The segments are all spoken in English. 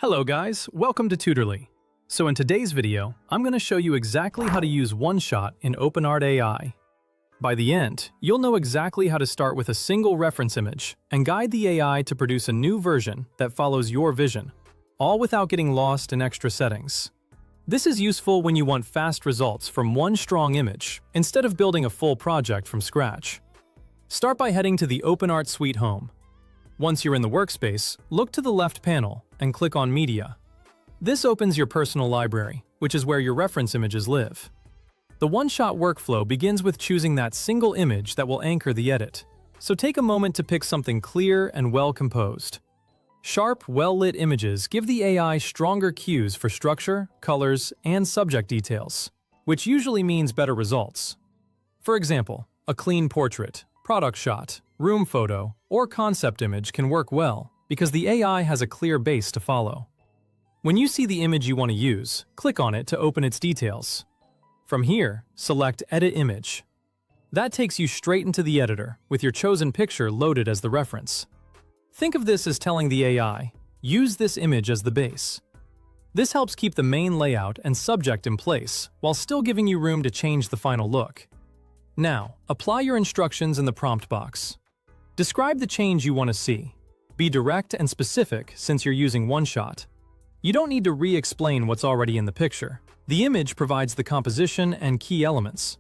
Hello guys, welcome to Tutorly. So in today's video, I'm going to show you exactly how to use one-shot in Openart AI. By the end, you'll know exactly how to start with a single reference image and guide the AI to produce a new version that follows your vision, all without getting lost in extra settings. This is useful when you want fast results from one strong image instead of building a full project from scratch. Start by heading to the Openart Suite home. Once you're in the workspace, look to the left panel and click on Media. This opens your personal library, which is where your reference images live. The one-shot workflow begins with choosing that single image that will anchor the edit. So take a moment to pick something clear and well-composed. Sharp, well-lit images give the AI stronger cues for structure, colors, and subject details, which usually means better results. For example, a clean portrait, product shot, room photo, or concept image can work well because the AI has a clear base to follow. When you see the image you want to use, click on it to open its details. From here, select Edit Image. That takes you straight into the editor, with your chosen picture loaded as the reference. Think of this as telling the AI, use this image as the base. This helps keep the main layout and subject in place, while still giving you room to change the final look. Now, apply your instructions in the prompt box. Describe the change you want to see. Be direct and specific since you're using one-shot. You don't need to re-explain what's already in the picture. The image provides the composition and key elements.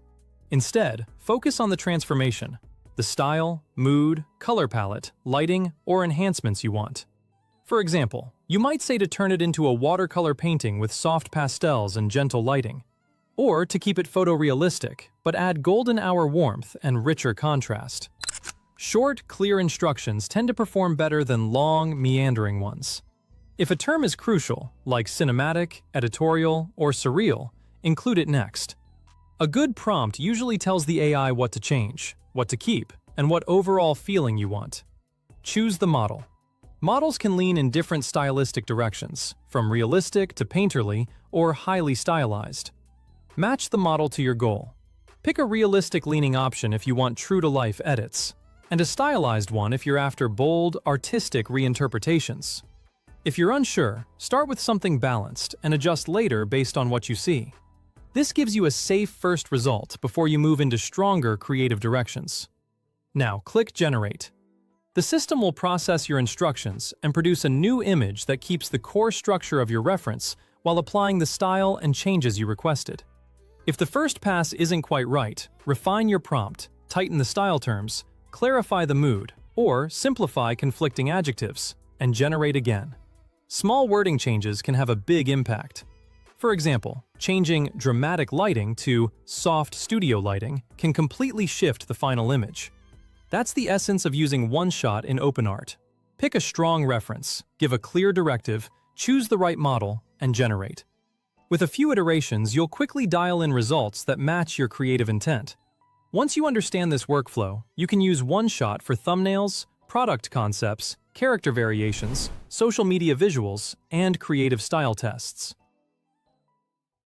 Instead, focus on the transformation, the style, mood, color palette, lighting, or enhancements you want. For example, you might say to turn it into a watercolor painting with soft pastels and gentle lighting, or to keep it photorealistic, but add golden hour warmth and richer contrast. Short, clear instructions tend to perform better than long, meandering ones. If a term is crucial, like cinematic, editorial, or surreal, include it next. A good prompt usually tells the AI what to change, what to keep, and what overall feeling you want. Choose the model. Models can lean in different stylistic directions, from realistic to painterly or highly stylized. Match the model to your goal. Pick a realistic-leaning option if you want true-to-life edits, and a stylized one if you're after bold, artistic reinterpretations. If you're unsure, start with something balanced and adjust later based on what you see. This gives you a safe first result before you move into stronger creative directions. Now, click Generate. The system will process your instructions and produce a new image that keeps the core structure of your reference while applying the style and changes you requested. If the first pass isn't quite right, refine your prompt, tighten the style terms, clarify the mood, or simplify conflicting adjectives, and generate again. Small wording changes can have a big impact. For example, changing dramatic lighting to soft studio lighting can completely shift the final image. That's the essence of using one-shot in Openart. Pick a strong reference, give a clear directive, choose the right model, and generate. With a few iterations, you'll quickly dial in results that match your creative intent. Once you understand this workflow, you can use one-shot for thumbnails, product concepts, character variations, social media visuals, and creative style tests.